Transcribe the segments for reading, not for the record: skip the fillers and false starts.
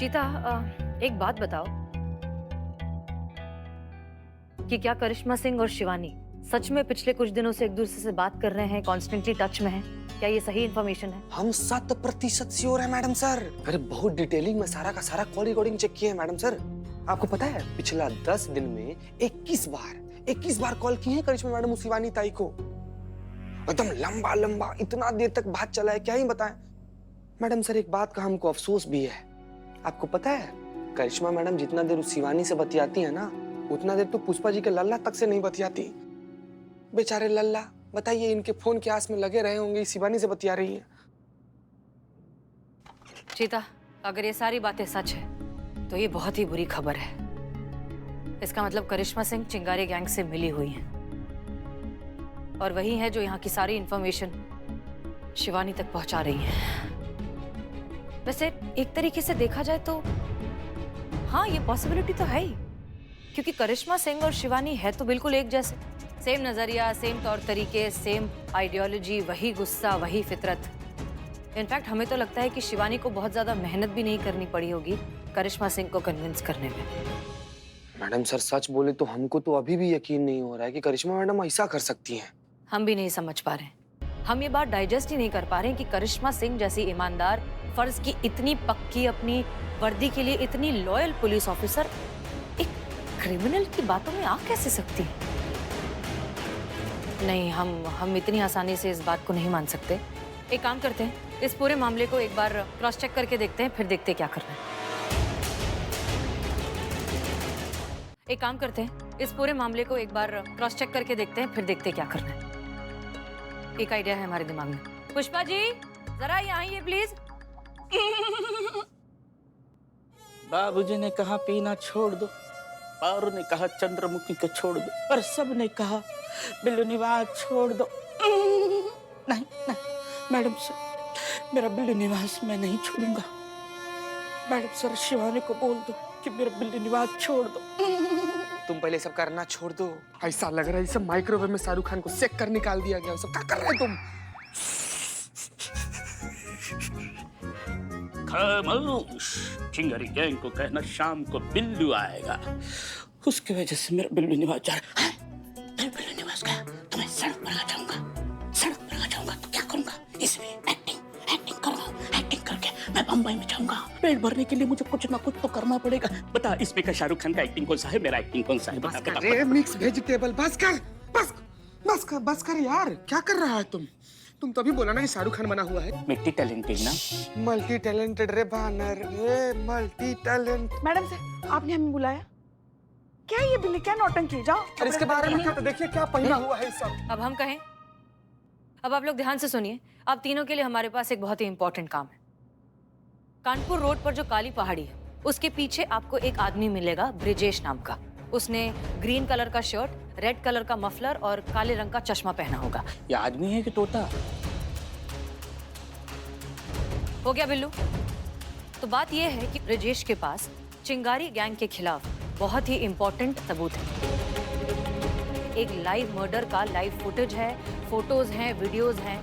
चीता, एक बात बताओ कि क्या करिश्मा सिंह और शिवानी सच में पिछले कुछ दिनों से एक दूसरे से बात कर रहे हैं, कॉन्स्टेंटली टच में हैं? क्या ये सही इन्फॉर्मेशन है? हम 100% श्योर है मैडम सर। अरे बहुत डिटेलिंग में सारा का सारा कॉल रिकॉर्डिंग चेक किया है मैडम सर। आपको पता है पिछला 10 दिन में 21 बार कॉल की है करिश्मा मैडम उस शिवानी ताई को। एकदम लंबा लंबा इतना देर तक बात चला है, क्या ही बताएं। मैडम सर एक बात का हमको अफसोस भी है। आपको पता है करिश्मा मैडम जितना देर उस शिवानी से बतियाती है ना, उतना देर तो पुष्पा जी के लल्ला तक से नहीं बतियाती। बेचारे लल्ला, बताइए इनके फोन के आस में लगे रहे होंगे, शिवानी से बतिया रही है। चीता, अगर ये सारी बातें सच है तो ये बहुत ही बुरी खबर है। इसका मतलब करिश्मा सिंह चिंगारी गैंग से मिली हुई है और वही है जो यहाँ की सारी इंफॉर्मेशन शिवानी तक पहुंचा रही है। वैसे एक तरीके से देखा जाए तो हाँ, ये पॉसिबिलिटी तो है ही, क्योंकि करिश्मा सिंह और शिवानी है तो बिल्कुल एक जैसे। सेम नजरिया, सेम तौर तरीके, सेम आइडियोलॉजी, वही गुस्सा, वही फितरत। इनफैक्ट हमें तो लगता है कि शिवानी को बहुत ज्यादा मेहनत भी नहीं करनी पड़ी होगी करिश्मा सिंह को कन्विंस करने में। मैडम सर सच बोले तो हमको तो अभी भी यकीन नहीं हो रहा है कि करिश्मा मैडम ऐसा कर सकती हैं। हम भी नहीं समझ पा रहे हैं। हम ये बात डाइजेस्ट ही नहीं कर पा रहे हैं कि करिश्मा सिंह जैसी ईमानदार, फर्ज की इतनी पक्की, अपनी वर्दी के लिए इतनी लॉयल पुलिस ऑफिसर एक क्रिमिनल की बातों में आ कैसे सकती है? नहीं, हम इतनी आसानी से इस बात को नहीं मान सकते। एक काम करते हैं, इस पूरे मामले को एक बार क्रॉस चेक करके देखते हैं, फिर देखते हैं क्या करना है। एक काम करते हैं, इस पूरे मामले को एक बार क्रॉस चेक करके देखते हैं, फिर देखते हैं क्या करना है। एक आइडिया है हमारे दिमाग में। पुष्पा जी, जरा यहाँ आइए प्लीज। बाबूजी ने कहा पीना छोड़ दो, और ने कहा चंद्रमुखी को छोड़ दो, और सब ने कहा बिल्लू निवास छोड़ दो। नहीं नहीं मैडम सर, मेरा बिल्लू निवास मैं नहीं छोड़ूंगा। मैडम सर शिवानी को बोल दो कि मेरा बिल्लू निवास छोड़ दो। तुम पहले सब करना छोड़ दो। ऐसा लग रहा है सब माइक्रोवेव में शाहरुख खान को सेक कर निकाल दिया गया। सब क्या कर रहे तुम? खामोश, चिंगारी गैंग को कहना शाम को बिल्लू आएगा, उसकी वजह से मेरा बिल्लू निवास जा रहा है। बिल्लू निवास गया तो मैं सड़क पर आ जाऊंगा। सड़क पर आ जाऊंगा तो क्या करूंगा? इसलिए एक्टिंग कर रहा हूँ। एक्टिंग करके मैं बम्बई में जाऊंगा। पेट भरने के लिए मुझे कुछ ना कुछ तो करना पड़ेगा। बता इसमें का शाहरुख खान का एक्टिंग कौन सा है, मेरा एक्टिंग कौन सा है? बता बता। अरे मिक्स वेजिटेबल, बस कर यार, क्या कर रहा है तुम? तुम तो अभी बोला ना कि शाहरुख खान बना हुआ है। मिट्टी टैलेंटेड ना, मल्टी टैलेंटेड रे बानर, ये मल्टी टैलेंट। मैडम से आपने हमें बुलाया? क्या ये बिल्ली, क्या नौटंकी? जाओ। और इसके बारे में क्या, तो देखिए क्या पहना हुआ है सब। अब हम कहें, अब आप लोग ध्यान से सुनिए। आप तीनों के लिए हमारे पास एक बहुत ही इंपॉर्टेंट काम है। कानपुर रोड पर जो काली पहाड़ी है, उसके पीछे आपको एक आदमी मिलेगा ब्रिजेश नाम का। उसने ग्रीन कलर का शर्ट, रेड कलर का मफलर और काले रंग का चश्मा पहना होगा। ये आदमी है कि तोता? हो गया बिल्लू? तो बात यह है कि ब्रिजेश के पास चिंगारी गैंग के खिलाफ बहुत ही इंपॉर्टेंट सबूत है। एक लाइव मर्डर का लाइव फुटेज है, फोटोज हैं, वीडियोज हैं,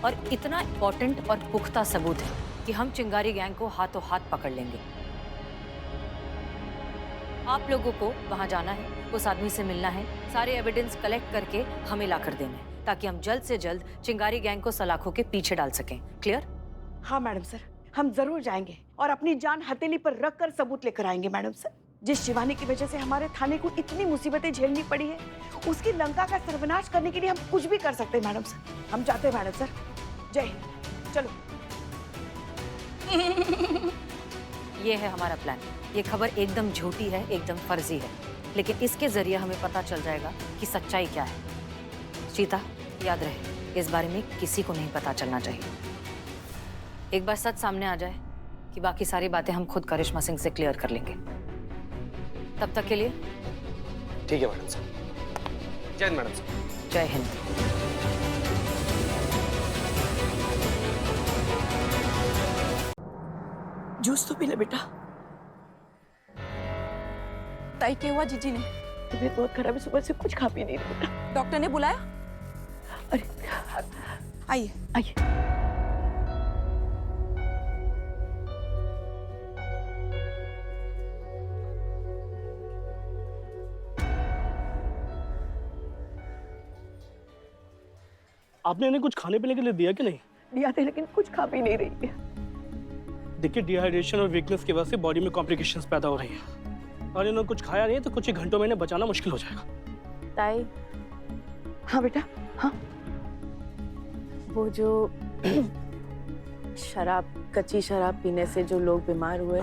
और इतना इंपॉर्टेंट और पुख्ता सबूत है कि हम चिंगारी गैंग को हाथों हाथ पकड़ लेंगे। आप लोगों को वहां जाना है, उस आदमी से मिलना है, सारे एविडेंस कलेक्ट करके हमें ला कर देना है, ताकि हम जल्द से जल्द चिंगारी गैंग को सलाखों के पीछे डाल सकें। क्लियर? हाँ मैडम सर, हम जरूर जाएंगे और अपनी जान हथेली पर रख कर सबूत लेकर आएंगे। मैडम सर, जिस शिवानी की वजह से हमारे थाने को इतनी मुसीबतें झेलनी पड़ी है, उसकी लंका का सर्वनाश करने के लिए हम कुछ भी कर सकते हैं। मैडम सर, हम चाहते हैं। मैडम सर, जय हिंद। चलो। ये है हमारा प्लान। ये खबर एकदम झूठी है, एकदम फर्जी है, लेकिन इसके जरिए हमें पता चल जाएगा कि सच्चाई क्या है। चीता, याद रहे, इस बारे में किसी को नहीं पता चलना चाहिए। एक बार सच सामने आ जाए कि बाकी सारी बातें हम खुद करिश्मा सिंह से क्लियर कर लेंगे। तब तक के लिए ठीक है मैडम साहब। जय हिंद मैडम साहब। जय हिंद। जूस तो पी ले बेटा। ताई क्या हुआ जीजी ने? तबीयत बहुत खराब है, सुबह से कुछ खा पी नहीं रही बेटा। डॉक्टर ने बुलाया? अरे आइए आइए। आपने इन्हें कुछ खाने पीने के लिए दिया कि नहीं? दिया थे लेकिन कुछ खा भी नहीं रही है। देखिए, डिहाइड्रेशन और वीकनेस की वजह से बॉडी में कॉम्प्लिकेशंस पैदा हो रही हैं और इन्होंने कुछ खाया नहीं है तो कुछ ही घंटों में इन्हें बचाना मुश्किल हो जाएगा। ताई, हाँ बेटा, हाँ। वो जो कच्ची शराब पीने से जो लोग बीमार हुए,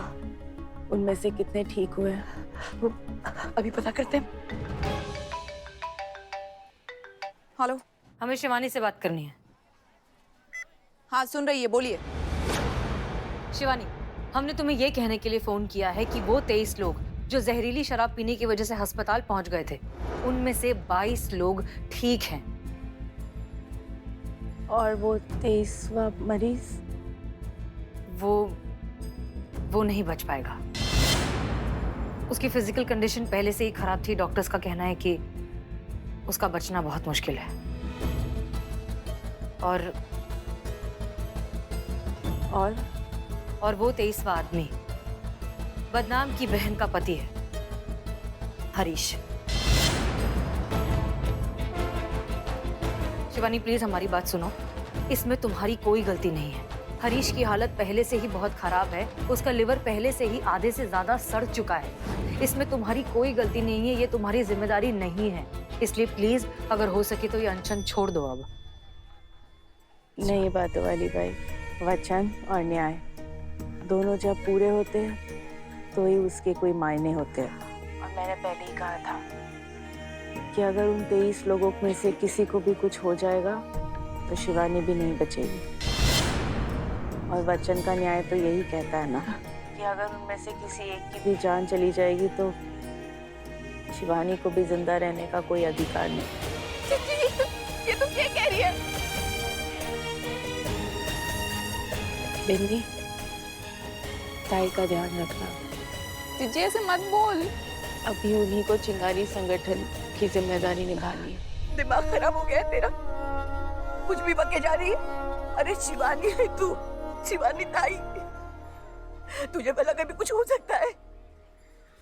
उनमें से कितने ठीक हुए? वो अभी पता करते हैं। हेलो। हमें शिवानी से बात करनी है। हाँ, सुन रही है, बोलिए। शिवानी, हमने तुम्हें ये कहने के लिए फोन किया है कि वो 23 लोग जो जहरीली शराब पीने की वजह से अस्पताल पहुंच गए थे, उनमें से 22 लोग ठीक हैं। और वो 23वां मरीज? वो नहीं बच पाएगा। उसकी फिजिकल कंडीशन पहले से ही खराब थी। डॉक्टर्स का कहना है कि उसका बचना बहुत मुश्किल है। और वो 23वां आदमी बदनाम की बहन का पति है, हरीश। शिवानी प्लीज हमारी बात सुनो, इसमें तुम्हारी कोई गलती नहीं है। हरीश की हालत पहले से ही बहुत खराब है, उसका लिवर पहले से ही आधे से ज्यादा सड़ चुका है। इसमें तुम्हारी कोई गलती नहीं है, ये तुम्हारी जिम्मेदारी नहीं है। इसलिए प्लीज अगर हो सके तो ये अनशन छोड़ दो अब। नहीं बातों वाली बाई, वचन और न्याय दोनों जब पूरे होते हैं तो ही उसके कोई मायने होते हैं। और मैंने पहले ही कहा था कि अगर उन 23 लोगों में से किसी को भी कुछ हो जाएगा तो शिवानी भी नहीं बचेगी। और वचन का न्याय तो यही कहता है ना कि अगर उनमें से किसी एक की भी जान चली जाएगी तो शिवानी को भी जिंदा रहने का कोई अधिकार नहीं। ये तुम क्या कह रही है? बिन्नी, ताई का ध्यान रखना। जीजी ऐसे मत बोल। अभी उन्हीं को चिंगारी संगठन की जिम्मेदारी निभानी है। दिमाग खराब हो गया है तेरा? कुछ भी बके जा रही है। अरे शिवानी है तू, शिवानी ताई, तुझे भला कभी कुछ हो सकता है?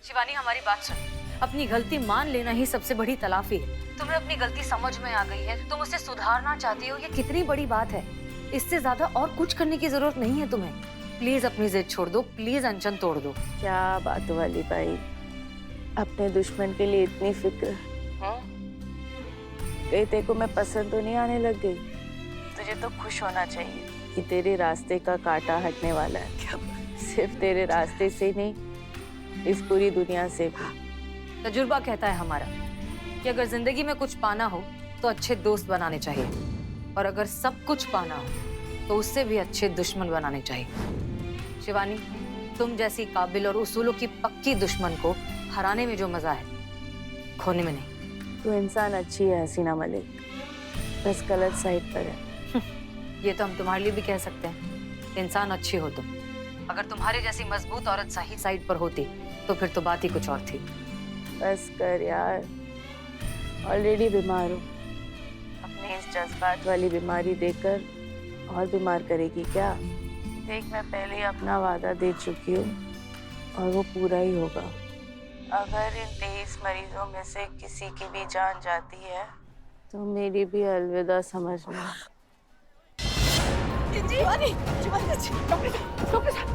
शिवानी हमारी बात सुन, अपनी गलती मान लेना ही सबसे बड़ी तलाफी है। तुम्हें अपनी गलती समझ में आ गई है, तुम उसे सुधारना चाहती हो, ये कितनी बड़ी बात है। इससे ज्यादा और कुछ करने की जरूरत नहीं है तुम्हें। प्लीज अपनी जिद छोड़ दो, प्लीज अनशन तोड़ दो। क्या बात वाली बाई, अपने दुश्मन के लिए इतनी फिक्र? कहीं तेरे को मैं पसंद तो नहीं आने लग गई? तुझे तो खुश होना चाहिए कि तेरे रास्ते का कांटा हटने वाला है। सिर्फ तेरे रास्ते से नहीं, इस पूरी दुनिया से भी। तजुर्बा कहता है हमारा कि अगर जिंदगी में कुछ पाना हो तो अच्छे दोस्त बनाने चाहिए, और अगर सब कुछ पाना हो तो उससे भी अच्छे दुश्मन बनाने चाहिए। शिवानी, तुम जैसी काबिल और उसूलों की पक्की दुश्मन को हराने में जो मजा है, खोने में नहीं। तू इंसान अच्छी है हसीना मलिक, बस गलत साइड पर है। ये तो हम तुम्हारे लिए भी कह सकते हैं, इंसान अच्छी हो तुम। अगर तुम्हारे जैसी मजबूत औरत सही साइड पर होती तो फिर तो बात ही कुछ और थी। बस कर यार, ऑलरेडी बीमार हो। अपनी इस जज्बात वाली बीमारी देखकर और बीमार करेगी क्या? देख, मैं पहले ही अपना वादा दे चुकी हूँ और वो पूरा ही होगा। अगर इन 23 मरीजों में से किसी की भी जान जाती है तो मेरी भी अलविदा समझना। शिवानी, डॉक्टर साहब।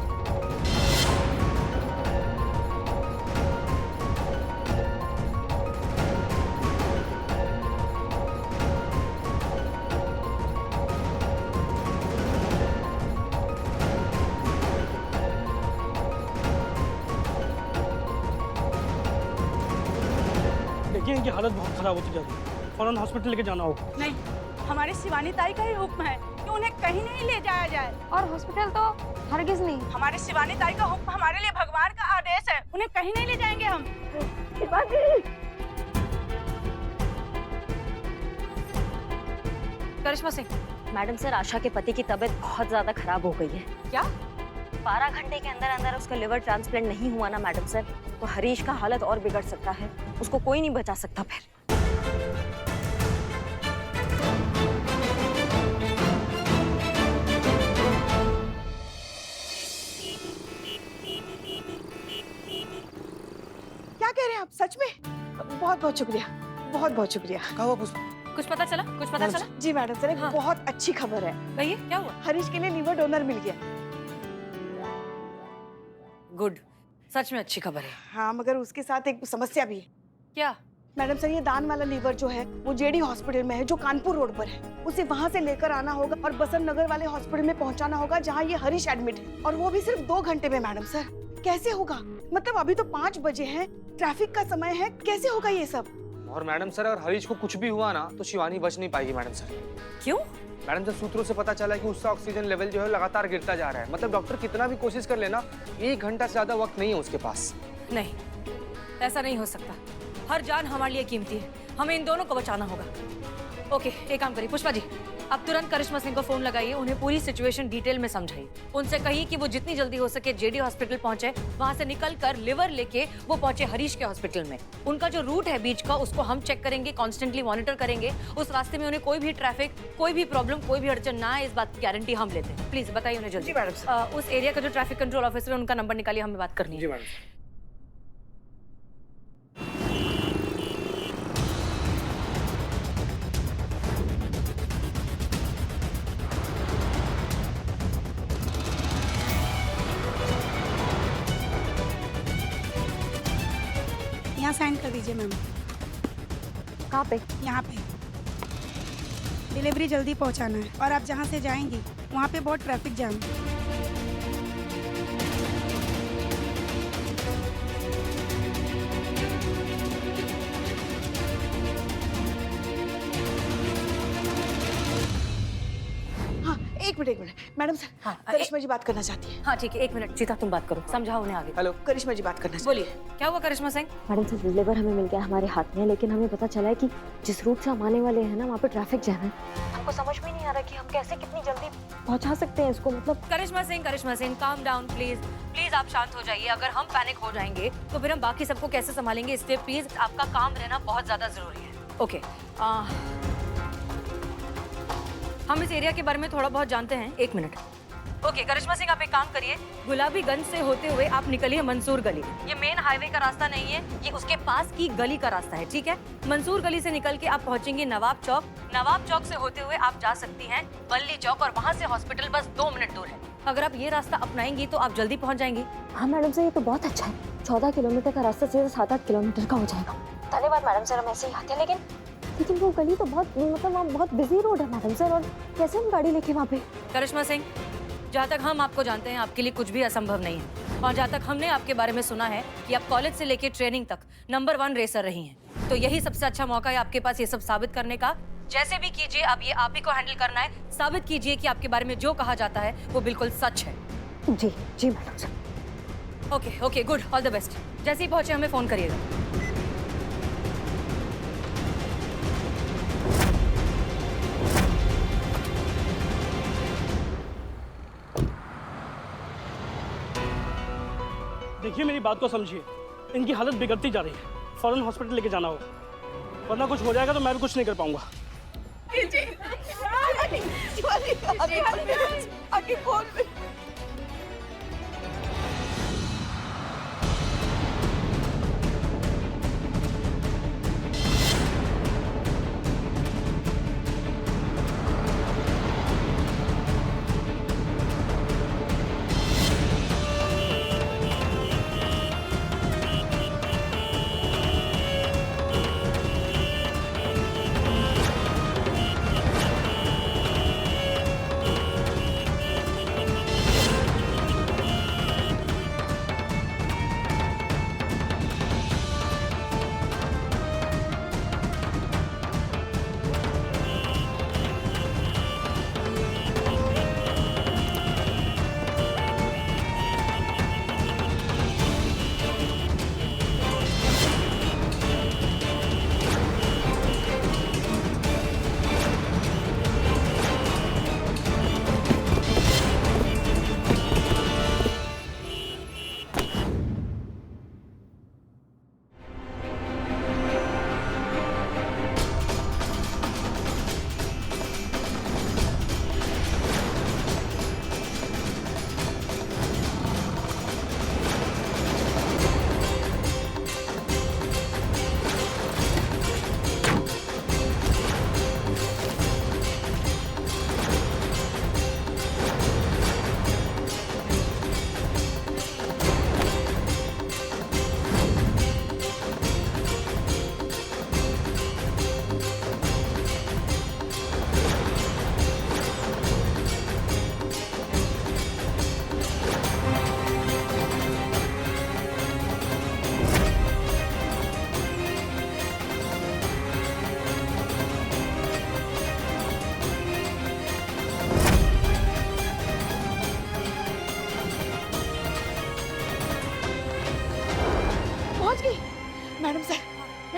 देखिए, इनकी हालत बहुत खराब होती जा रही है, फौरन हॉस्पिटल लेके जाना होगा। नहीं, हमारे शिवानी ताई का ही हुक्म है कि उन्हें कहीं नहीं ले जाया जाए। और हॉस्पिटल तो हरगिज नहीं। हमारे शिवानी ताई का हुक्म हमारे लिए भगवान का आदेश है, उन्हें कहीं नहीं ले जाएंगे हम। करिश्मा सिंह, मैडम सर, आशा के पति की तबीयत बहुत ज्यादा खराब हो गई है। क्या? 12 घंटे के अंदर अंदर उसका लिवर ट्रांसप्लांट नहीं हुआ ना मैडम सर, तो हरीश का हालत और बिगड़ सकता है। उसको कोई नहीं बचा सकता फिर। क्या कह रहे हैं आप? सच में? बहुत बहुत शुक्रिया, बहुत बहुत शुक्रिया। कहा हुआ पुष्पा? कुछ पता चला? कुछ पता चला? जी मैडम सर, एक हाँ। बहुत अच्छी खबर है। कहिए, क्या हुआ? हरीश के लिए लीवर डोनर मिल गया। गुड, सच में अच्छी खबर है। हाँ, मगर उसके साथ एक समस्या भी है। क्या? मैडम सर, ये दान वाला लीवर जो है वो जेडी हॉस्पिटल में है, जो कानपुर रोड पर है। उसे वहाँ से लेकर आना होगा और बसंत नगर वाले हॉस्पिटल में पहुँचाना होगा जहाँ ये हरीश एडमिट है, और वो भी सिर्फ 2 घंटे में। मैडम सर, कैसे होगा? मतलब अभी तो 5 बजे है, ट्रैफिक का समय है, कैसे होगा ये सब? और मैडम सर, अगर हरीश को कुछ भी हुआ ना तो शिवानी बच नहीं पाएगी मैडम सर। क्यों? मैडम सर, सूत्रों से पता चला है कि उसका ऑक्सीजन लेवल जो है लगातार गिरता जा रहा है। मतलब डॉक्टर कितना भी कोशिश कर लेना, 1 घंटा से ज्यादा वक्त नहीं है उसके पास। नहीं, ऐसा नहीं हो सकता। हर जान हमारे लिए कीमती है, हमें इन दोनों को बचाना होगा। ओके, एक काम करिए पुष्पा जी, अब तुरंत करिश्मा सिंह को फोन लगाइए, उन्हें पूरी सिचुएशन डिटेल में समझाइए। उनसे कहिए कि वो जितनी जल्दी हो सके जेडी हॉस्पिटल पहुंचे, वहां से निकलकर लिवर लेके वो पहुंचे हरीश के हॉस्पिटल में। उनका जो रूट है बीच का, उसको हम चेक करेंगे, कॉन्स्टेंटली मॉनिटर करेंगे। उस रास्ते में उन्हें कोई भी ट्रैफिक, कोई भी प्रॉब्लम, कोई भी अड़चन ना आए, इस बात की गारंटी हम लेते हैं। प्लीज बताइए उन्हें जल्दी। जी मैडम सर। उस एरिया का जो ट्रैफिक कंट्रोल ऑफिसर है, उनका नंबर निकालिए, हमें बात करनी है। जी मैडम। यहाँ साइन कर दीजिए मैम। कहाँ पे? यहाँ पे डिलीवरी जल्दी पहुँचाना है, और आप जहाँ से जाएंगी वहाँ पे बहुत ट्रैफिक जाम है। हाँ, एक मिनट मैडम सर। हाँ, करिश्मा जी बात करना चाहती है। हाँ ठीक है, 1 मिनट। सीता तुम बात करो, समझाओ उन्हें आगे। हेलो। करिश्मा जी बात करना चाहती बोलिए, क्या हुआ करिश्मा सिंह? मैडम सर, लिवर हमें मिल गया हमारे हाथ में, लेकिन हमें पता चला है कि जिस रूट से हम आने वाले हैं ना, वहाँ पे ट्रैफिक जैम है। हमको समझ में नहीं आ रहा कि हम कैसे कितनी जल्दी पहुँचा सकते हैं इसको। मतलब करिश्मा Singh, calm down please. Please आप शांत हो जाइए। अगर हम पैनिक हो जाएंगे तो फिर हम बाकी सबको कैसे संभालेंगे? इसलिए प्लीज आपका काम रहना बहुत ज्यादा जरूरी है। ओके, हम इस एरिया के बारे में थोड़ा बहुत जानते हैं। 1 मिनट। ओके करिश्मा सिंह, आप एक काम करिए, गुलाबीगंज से होते हुए आप निकलिए मंसूर गली। ये मेन हाईवे का रास्ता नहीं है, ये उसके पास की गली का रास्ता है, ठीक है? मंसूर गली से निकल के आप पहुंचेंगे नवाब चौक। नवाब चौक से होते हुए आप जा सकती हैं बल्ली चौक, और वहाँ से हॉस्पिटल बस 2 मिनट दूर है। अगर आप ये रास्ता अपनाएंगी तो आप जल्दी पहुँच जाएंगी। हाँ मैडम सर, ये तो बहुत अच्छा है। 14 किलोमीटर का रास्ता सीधा 7-8 किलोमीटर का हो जाएगा। धन्यवाद मैडम सर, हम ऐसे ही आते हैं। लेकिन वो गली तो बहुत, मतलब वहाँ बहुत बिजी रोड है मैडम सर, और कैसे हम गाड़ी लेके वहाँ पे? करिश्मा सिंह, जहाँ तक हम आपको जानते हैं, आपके लिए कुछ भी असंभव नहीं है। और जहाँ तक हमने आपके बारे में सुना है कि आप कॉलेज से लेके ट्रेनिंग तक नंबर 1 रेसर रही हैं, तो यही सबसे अच्छा मौका है आपके पास ये सब साबित करने का। जैसे भी कीजिए, अब ये आप ही को हैंडल करना है। साबित कीजिए कि आपके बारे में जो कहा जाता है वो बिल्कुल सच है। जी madam sir. Okay, good, all the best. जैसे ही पहुंचे हमें फोन करिएगा। देखिए, मेरी बात को समझिए, इनकी हालत बिगड़ती जा रही है। फौरन हॉस्पिटल लेके जाना होगा, वरना कुछ हो जाएगा तो मैं भी कुछ नहीं कर पाऊंगा।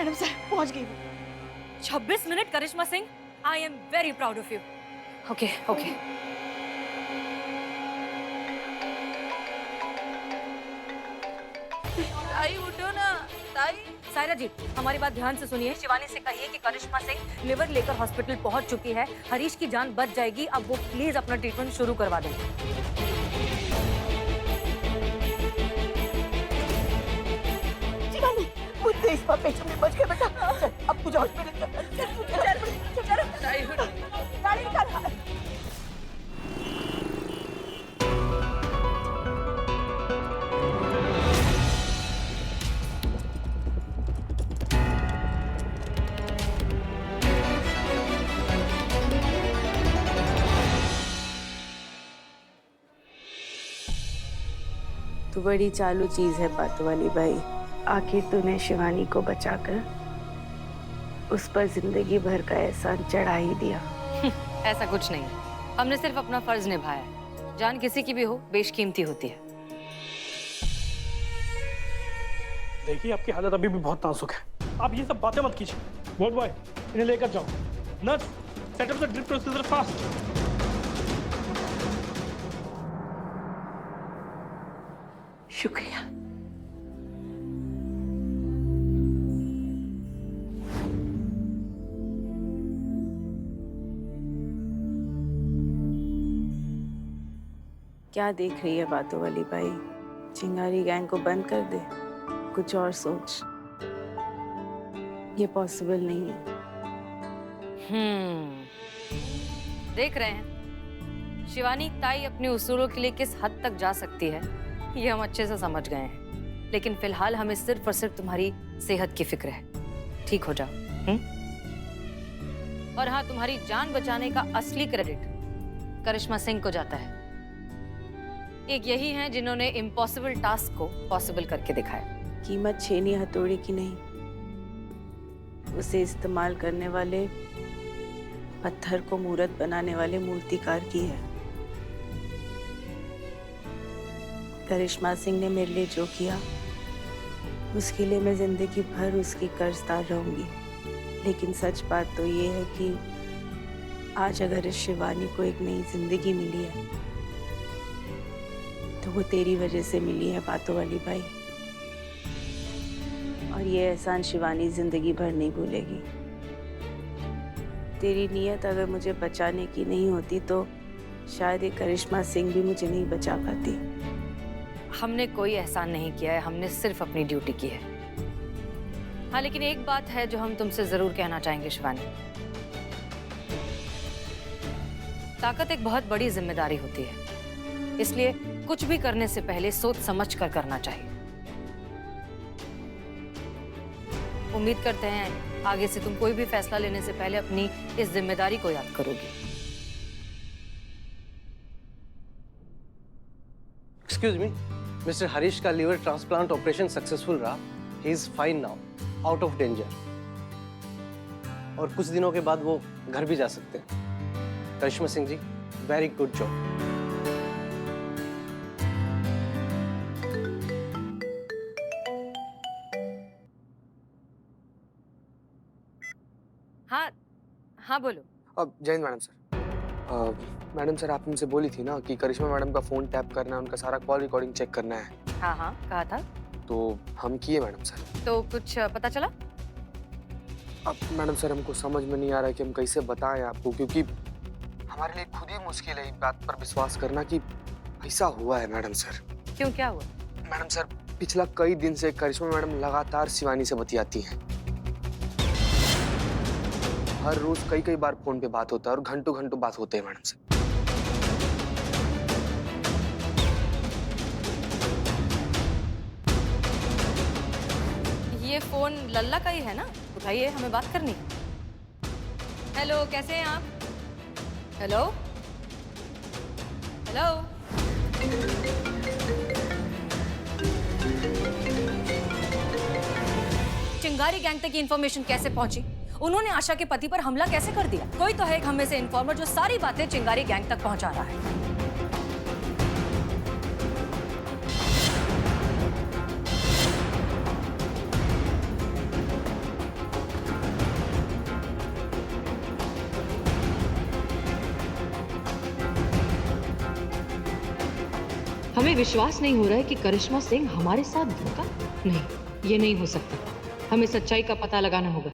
मैडम सर, पहुंच गई। 26 minute Karishma Singh, I am very proud of you. Okay okay. ताई उठो ना ताई। सायरा जी, हमारी बात ध्यान से सुनिए। शिवानी से कहिए कि करिश्मा सिंह लिवर लेकर हॉस्पिटल पहुंच चुकी है। हरीश की जान बच जाएगी। अब वो प्लीज अपना ट्रीटमेंट शुरू करवा दें। शिवानी, मुझे इस बार पेशेंट में बच गए बेटा। चल, अब तुझे हॉस्पिटल चल। गाड़ी निकाल। तू बड़ी चालू चीज है पातवाली बाई। आखिर तूने शिवानी को बचाकर उस पर जिंदगी भर का एहसान चढ़ा ही दिया। ऐसा कुछ नहीं, हमने सिर्फ अपना फर्ज निभाया है। जान किसी की भी हो बेशकीमती होती है। देखिए, आपकी हालत अभी भी बहुत नाजुक है। आप ये सब बातें मत कीजिए। बोर्ड बॉय, इन्हें लेकर जाओ। Nurse, set up the drip procedure fast. शुक्रिया। क्या देख रही है बातों वाली बाई? चिंगारी गैंग को बंद कर दे, कुछ और सोच। ये पॉसिबल नहीं है। देख रहे हैं शिवानी ताई अपने उसूलों के लिए किस हद तक जा सकती है, ये हम अच्छे से समझ गए हैं। लेकिन फिलहाल हमें सिर्फ और सिर्फ तुम्हारी सेहत की फिक्र है। ठीक हो जाओ। और हाँ, तुम्हारी जान बचाने का असली क्रेडिट करिश्मा सिंह को जाता है। एक यही हैं जिन्होंने इम्पॉसिबल टास्क को पॉसिबल करके दिखाया। कीमत छेनी हथौड़े की नहीं, उसे इस्तेमाल करने वाले पत्थर को मूर्त बनाने वाले मूर्तिकार की है। करिश्मा सिंह ने मेरे लिए जो किया, उसके लिए मैं जिंदगी भर उसकी कर्जदार रहूंगी। लेकिन सच बात तो ये है कि आज अगर इस शिवानी को एक नई जिंदगी मिली है तो वो तेरी वजह से मिली है बातों वाली बाई। और ये एहसान शिवानी जिंदगी भर नहीं भूलेगी। तेरी नीयत अगर मुझे बचाने की नहीं होती तो शायद ये करिश्मा सिंह भी मुझे नहीं बचा पाती। हमने कोई एहसान नहीं किया है, हमने सिर्फ अपनी ड्यूटी की है। हाँ, लेकिन एक बात है जो हम तुमसे जरूर कहना चाहेंगे शिवानी। ताकत एक बहुत बड़ी जिम्मेदारी होती है, इसलिए कुछ भी करने से पहले सोच समझ कर करना चाहिए। उम्मीद करते हैं आगे से तुम कोई भी फैसला लेने से पहले अपनी इस जिम्मेदारी को याद करोगी। एक्सक्यूज मी, मिस्टर हरीश का लीवर ट्रांसप्लांट ऑपरेशन सक्सेसफुल रहा। He is fine now, out of danger. और कुछ दिनों के बाद वो घर भी जा सकते हैं। करिश्मा Singh ji, very good job. हाँ हाँ, बोलो। अब जय Hind madam sir. Madam sir, आप मुझसे बोली थी ना कि करिश्मा मैडम का फोन टैप करना है, उनका सारा कॉल रिकॉर्डिंग चेक करना है। हाँ हाँ, कहा था। तो हम किए मैडम सर। तो कुछ पता चला? अब मैडम सर, हमको समझ में नहीं आ रहा है कि हम कैसे बताएं आपको, क्योंकि हमारे लिए खुद ही मुश्किल है इस बात पर विश्वास करना कि ऐसा हुआ है मैडम सर। क्यों, क्या हुआ? मैडम सर, पिछला कई दिन से करिश्मा मैडम लगातार शिवानी से बतियाती हैं। हर रोज कई बार फोन पे बात होता है और घंटों घंटों बात होते हैं मैडम से। ये फोन लल्ला का ही है ना? उठाइए, हमें बात करनी है। हेलो, कैसे हैं आप? Hello hello. चिंगारी गैंग तक की इंफॉर्मेशन कैसे पहुंची? उन्होंने आशा के पति पर हमला कैसे कर दिया? कोई तो है एक हम में से इन्फॉर्मर जो सारी बातें चिंगारी गैंग तक पहुंचा रहा है। हमें विश्वास नहीं हो रहा है कि करिश्मा सिंह हमारे साथ धोखा। नहीं, ये नहीं हो सकता। हमें सच्चाई का पता लगाना होगा।